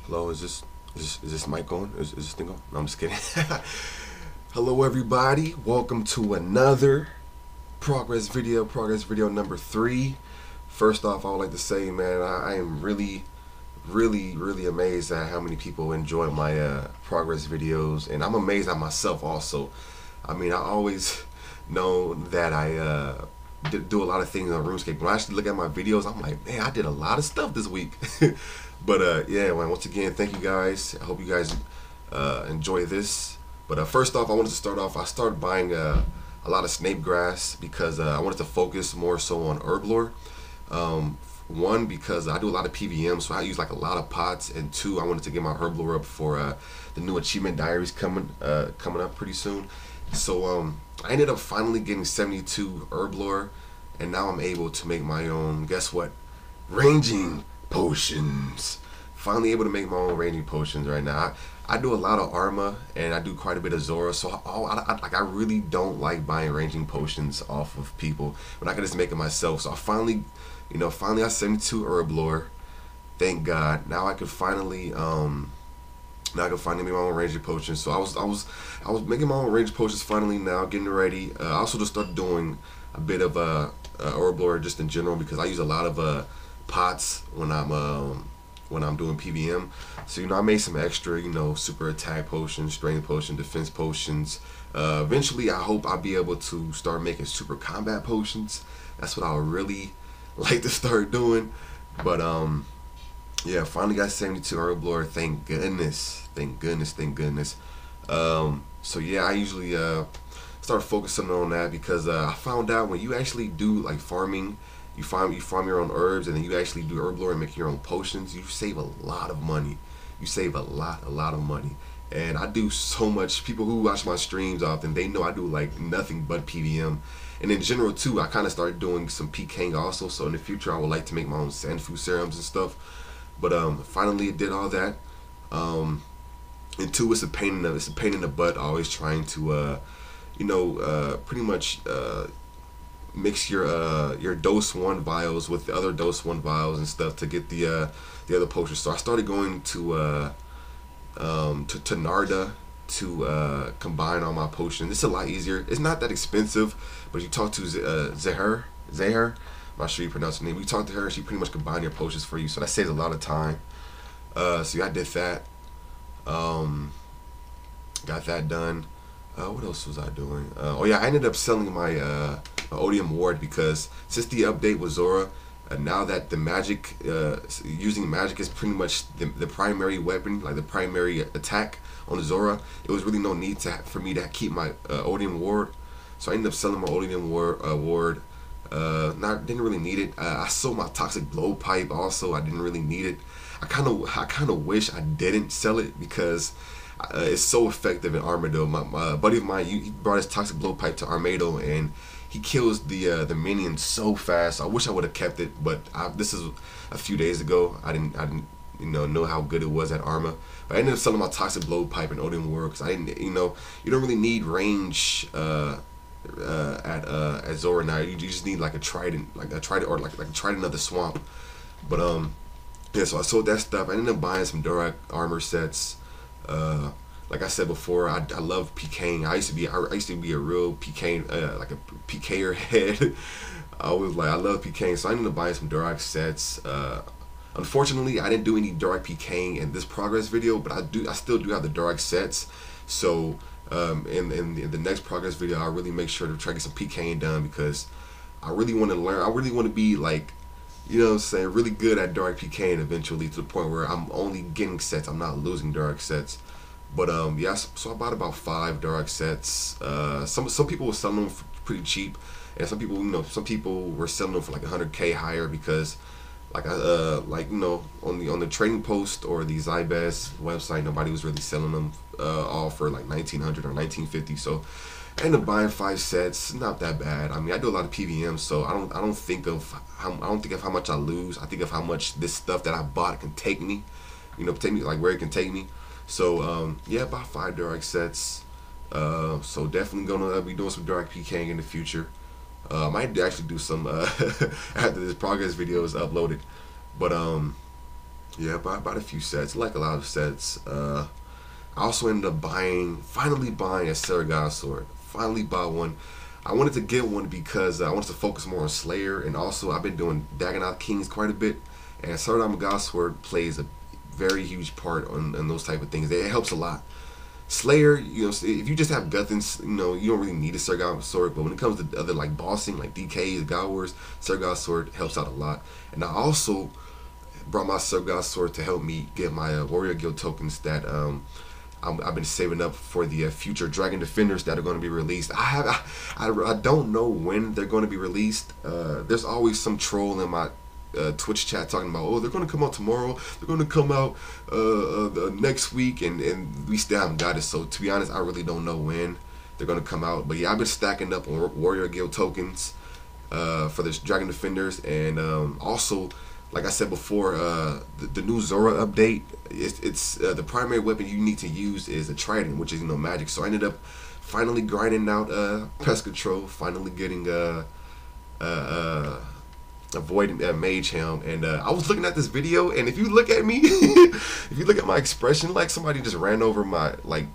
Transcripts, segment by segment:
Hello, is this mic on? Is this thing on? No, I'm just kidding. Hello, everybody. Welcome to another progress video number 3. First off, I would like to say, man, I am really amazed at how many people enjoy my progress videos, and I'm amazed at myself also. I mean, I always know that I do a lot of things on RuneScape. When I actually look at my videos, I'm like, man, I did a lot of stuff this week. But yeah, man, once again, thank you guys. I hope you guys enjoy this. But first off, I wanted to start off, I started buying a lot of snake grass because I wanted to focus more so on herb lore. One, because I do a lot of PVM, so I use like a lot of pots, and two, I wanted to get my herb lore up for the new achievement diaries coming up pretty soon. So I ended up finally getting 72 herb lore, and now I'm able to make my own, guess what, ranging potions. Finally able to make my own ranging potions right now. I do a lot of Arma, and I do quite a bit of Zora, so I really don't like buying ranging potions off of people when I can just make it myself. So I finally, finally I 72 herb lore. Thank God. Now I could finally make my own ranging potions. So I was making my own ranging potions finally now, getting ready. I also just started doing a bit of herb lore just in general because I use a lot of pots when I'm doing PVM. So I made some extra, super attack potions, strength potions, defense potions. Eventually I hope I'll be able to start making super combat potions. That's what I would really like to start doing. But yeah, finally got 72 herb lore. Thank goodness. So yeah, I usually start focusing on that because I found out when you actually do like farming, you farm your own herbs, and then you actually do herb lore and make your own potions, you save a lot of money. You save a lot of money. And I do so much. People who watch my streams often, they know I do like nothing but PVM. And in general too, I kind of started doing some PKing also. So in the future, I would like to make my own Sanfu serums and stuff. But finally, it did all that. And two, it's a pain in the butt. Always trying to, pretty much mix your dose 1 vials with the other dose 1 vials and stuff to get the other potions. So I started going to Narda to combine all my potions. It's a lot easier. It's not that expensive, but you talk to Zahir, I'm not sure you pronounce her name. You talk to her, she pretty much combine your potions for you, so that saves a lot of time. So yeah, I did that. Got that done. What else was I doing? Oh yeah, I ended up selling my Odium Ward because since the update with Zora, now that the magic, using magic is pretty much the primary weapon, like the primary attack on the Zora, it was really no need for me to keep my Odium Ward. So I ended up selling my Odium Ward. Didn't really need it. I sold my Toxic Blowpipe also. I didn't really need it. I kind of wish I didn't sell it because it's so effective in Armado. My buddy of mine, he brought his Toxic Blowpipe to Armado, and he kills the minions so fast. I wish I would have kept it, but this is a few days ago. I didn't know how good it was at Arma. But I ended up selling my Toxic Blowpipe and Odium Ward because I didn't, you don't really need range at Zora now. You just need like a trident, or like a trident of the swamp. But yeah, so I sold that stuff. I ended up buying some Durak armor sets. Like I said before, I love PKing. I used to be a real PK, like a PKer head. I love PKing, so I ended up buying some Durak sets. Unfortunately, I didn't do any Durak PKing in this progress video, but I still do have the Durak sets. So in the next progress video, I'll really make sure to try to get some PKing done because I really want to learn. I really want to be like, really good at Durak PKing eventually, to the point where I'm only getting sets, I'm not losing Durak sets. But yeah, so I bought about 5 Durak sets. Some people were selling them for pretty cheap, and some people were selling them for like 100K higher because on the trading post or the Zybest website, nobody was really selling them all for like 1900 or 1950. So I ended up buying 5 sets. Not that bad. I mean, I do a lot of PVM, so I don't think of how much I lose. I think of how much this stuff that I bought can take me. Like where it can take me. So yeah, about 5 Durak sets. So definitely gonna be doing some Durak PKing in the future. I might actually do some after this progress video is uploaded. But Yeah, I bought a few sets, like a lot of sets. I also ended up finally buying a Seraph sword. Finally bought one. I wanted to get one because I wanted to focus more on Slayer, and also I've been doing Dagonoth Kings quite a bit, and Seraph sword plays a very huge part on those type of things. It helps a lot. Slayer, you know, if you just have Guthans, you know, you don't really need a Seraph sword. But when it comes to other like bossing, like DKs, God Wars, Seraph sword helps out a lot. And I also brought my Seraph sword to help me get my Warrior Guild tokens that I've been saving up for the future Dragon Defenders that are going to be released. I don't know when they're going to be released. There's always some troll in my Twitch chat talking about, oh, they're going to come out tomorrow, they're going to come out next week, and we still haven't got it. So to be honest, I really don't know when they're going to come out. But yeah, I've been stacking up on Warrior Guild tokens for this Dragon Defenders, and also, like I said before, the new Zora update, it's the primary weapon you need to use is a trident, which is, you know, magic. So I ended up finally grinding out pest control, finally getting avoiding mage helm, and I was looking at this video, and if you look at me, if you look at my expression, like somebody just ran over my like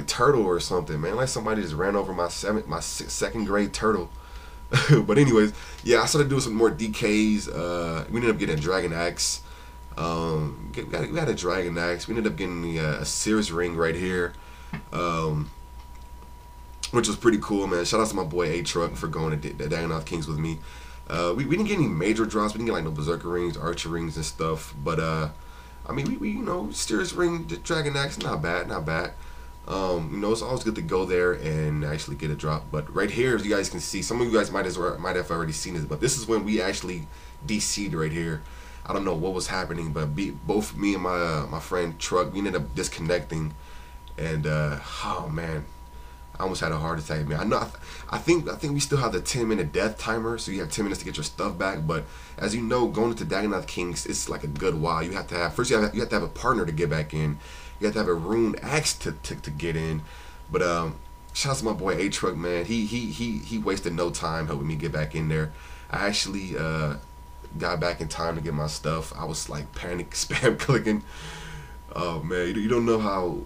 turtle or something, man. Like somebody just ran over my second grade turtle. But anyways, yeah, I started doing some more DKs. We ended up getting a dragon axe. We got a dragon axe. We ended up getting a Sears ring right here, which was pretty cool, man. Shout out to my boy A-Truck for going to Dagonoth Kings with me. We didn't get any major drops. We didn't get like no berserker rings, archer rings, and stuff. But I mean, we you know, Sears ring, dragon axe, not bad, not bad. You know, it's always good to go there and actually get a drop. But right here, as you guys can see, some of you guys might have already seen this, but this is when we actually DC'd right here. I don't know what was happening, but both me and my friend Truck, we ended up disconnecting, and oh man, I almost had a heart attack, man. I think we still have the 10-minute death timer, so you have 10 minutes to get your stuff back. But as you know, going into Dagonoth Kings, it's like a good while. You have to have first you have to have a partner to get back in. You have to have a rune axe to get in. But shout out to my boy A-Truck, man. He wasted no time helping me get back in there. I actually got back in time to get my stuff. I was like panic spam clicking. Oh man, you don't know how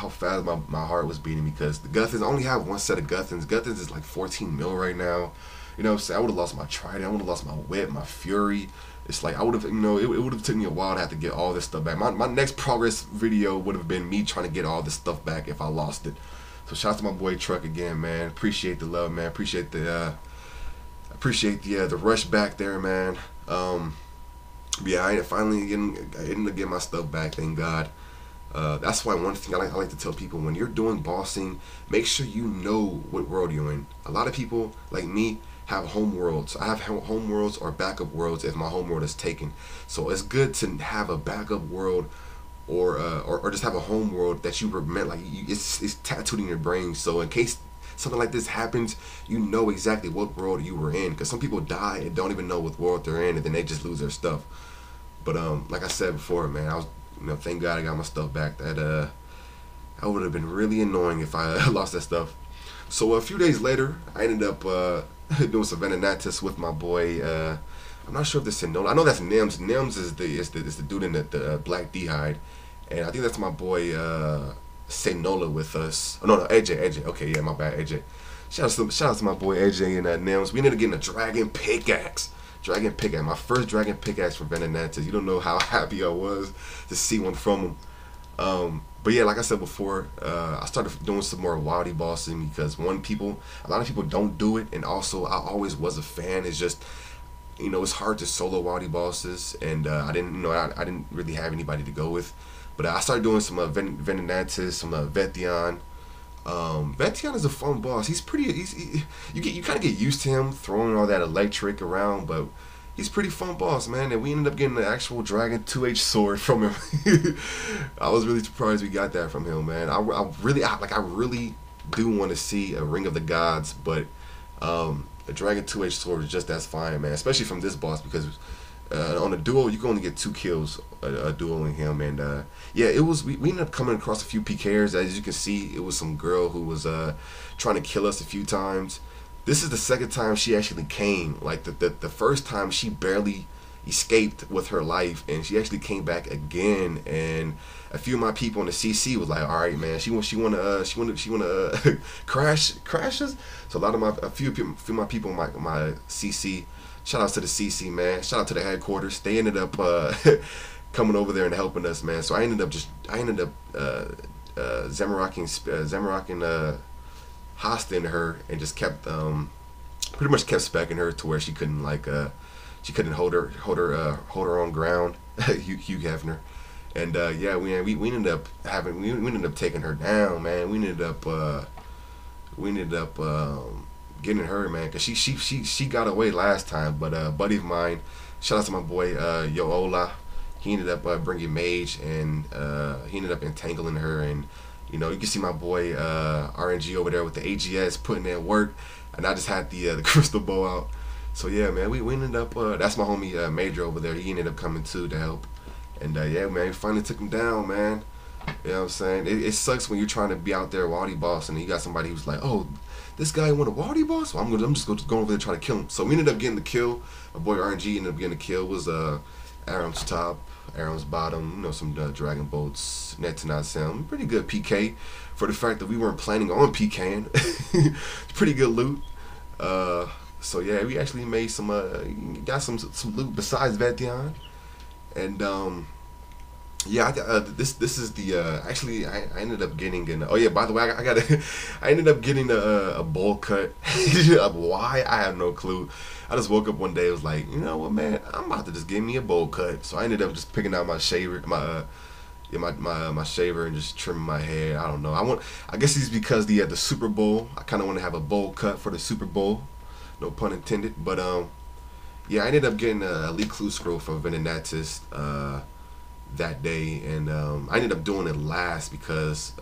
fast my heart was beating, because the Guthans, I only have one set of Guthans. Guthans is like 14 mil right now. You know what I'm saying? I would have lost my trident, I would have lost my whip, my fury. It's like I would have, you know, it would have taken me a while to have to get all this stuff back. My next progress video would have been me trying to get all this stuff back if I lost it. So shout out to my boy Truck again, man. Appreciate the love, man. Appreciate the rush back there, man. Yeah, I finally ended up getting my stuff back, thank God. That's why one thing I like to tell people, when you're doing bossing, make sure you know what world you're in. A lot of people, like me, have home worlds. I have home worlds or backup worlds if my home world is taken. So it's good to have a backup world, or just have a home world that you remember, like it's tattooed in your brain. So in case something like this happens, you know exactly what world you were in. Because some people die and don't even know what world they're in, and then they just lose their stuff. But like I said before, man, I was, you know, thank God I got my stuff back. That would have been really annoying if I lost that stuff. So a few days later, I ended up doing some Veninatus with my boy. I'm not sure if this is Nola. I know that's Nims. Nims is the dude in the black D-hide, and I think that's my boy Nola with us. Oh no, AJ. Okay, yeah, my bad, AJ. Shout out to my boy AJ and Nims. We ended up getting a dragon pickaxe. My first dragon pickaxe from Veninatus. You don't know how happy I was to see one from him. But yeah, like I said before, I started doing some more wildy bossing because a lot of people don't do it, and also I always was a fan. It's just, you know, it's hard to solo wildy bosses, and I didn't really have anybody to go with. But I started doing some Veninatus, some Vethion. Vethion is a fun boss. You kind of get used to him throwing all that electric around, but he's a pretty fun boss, man. And we ended up getting the actual Dragon 2H sword from him. I was really surprised we got that from him, man. I really do want to see a Ring of the Gods, but a Dragon 2H sword is just as fine, man. Especially from this boss, because on a duo you can only get 2 kills dueling him, and yeah, we ended up coming across a few PKers. As you can see, it was some girl who was trying to kill us a few times. This is the second time she actually came. Like the first time she barely escaped with her life, and she actually came back again. And a few of my people in the CC was like, all right, man, she wanna crash us. So a few of my people in my CC, shout out to the CC, man, shout out to the headquarters. They ended up coming over there and helping us, man. So I ended up Zamoraking hosting her, and just kept pretty much kept specking her to where she couldn't hold her own ground. Hugh Hefner. And yeah, we ended up taking her down, man. We ended up getting her, man, because she got away last time. But a buddy of mine, shout out to my boy Yoola, he ended up bringing Mage, and he ended up entangling her. And you know, you can see my boy RNG over there with the AGS putting in work, and I just had the crystal bow out. So yeah, man, we ended up that's my homie Major over there. He ended up coming too to help. And yeah, man, we finally took him down, man. You know what I'm saying? It sucks when you're trying to be out there Waddy boss, and you got somebody who's like, oh, this guy want a Waddy boss? Well, I'm just going over there to try to kill him. So we ended up getting the kill. My boy RNG ended up getting the kill. It was Aram's top, Aram's bottom, you know, some Dragon Bolts, net to not sound. Pretty good PK for the fact that we weren't planning on PKing. Pretty good loot. So yeah, we actually made got some loot besides Vetian. And yeah, this is the actually I ended up getting oh yeah, by the way, I ended up getting a bowl cut. Why? I have no clue. I just woke up one day, was like, you know what, man, I'm about to just give me a bowl cut. So I ended up just picking out my shaver, my shaver, and just trimming my hair. I don't know. I guess it's because the Super Bowl. I kind of want to have a bowl cut for the Super Bowl. No pun intended. But yeah, I ended up getting a Elite Clue scroll from Venenatis that day, and I ended up doing it last because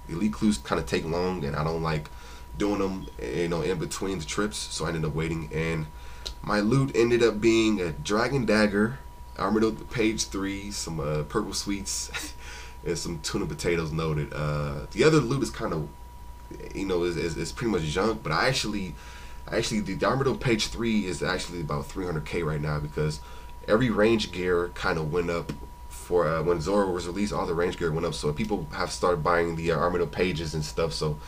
Elite Clues kind of take long, and I don't like doing them, you know, in between the trips. So I ended up waiting, and my loot ended up being a Dragon Dagger, Armored Page 3, some Purple Sweets, and some tuna potatoes noted. The other loot is kind of, you know, is pretty much junk, but Actually, the Armored Page 3 is actually about 300k right now, because every range gear kind of went up for when Zora was released. All the range gear went up, so people have started buying the Armored Pages and stuff. So,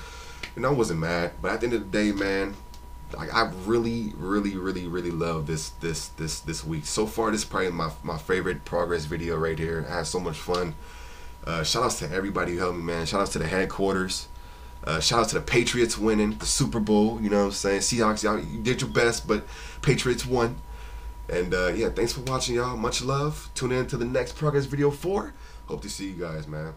you know, I wasn't mad. But at the end of the day, man, like, I really love this week so far. This is probably my favorite progress video right here. I had so much fun. Shout outs to everybody who helped me, man. Shout outs to the headquarters. Shout out to the Patriots winning the Super Bowl. You know what I'm saying? Seahawks, y'all, you did your best, but Patriots won. And yeah, thanks for watching, y'all. Much love. Tune in to the next Progress Video 4. Hope to see you guys, man.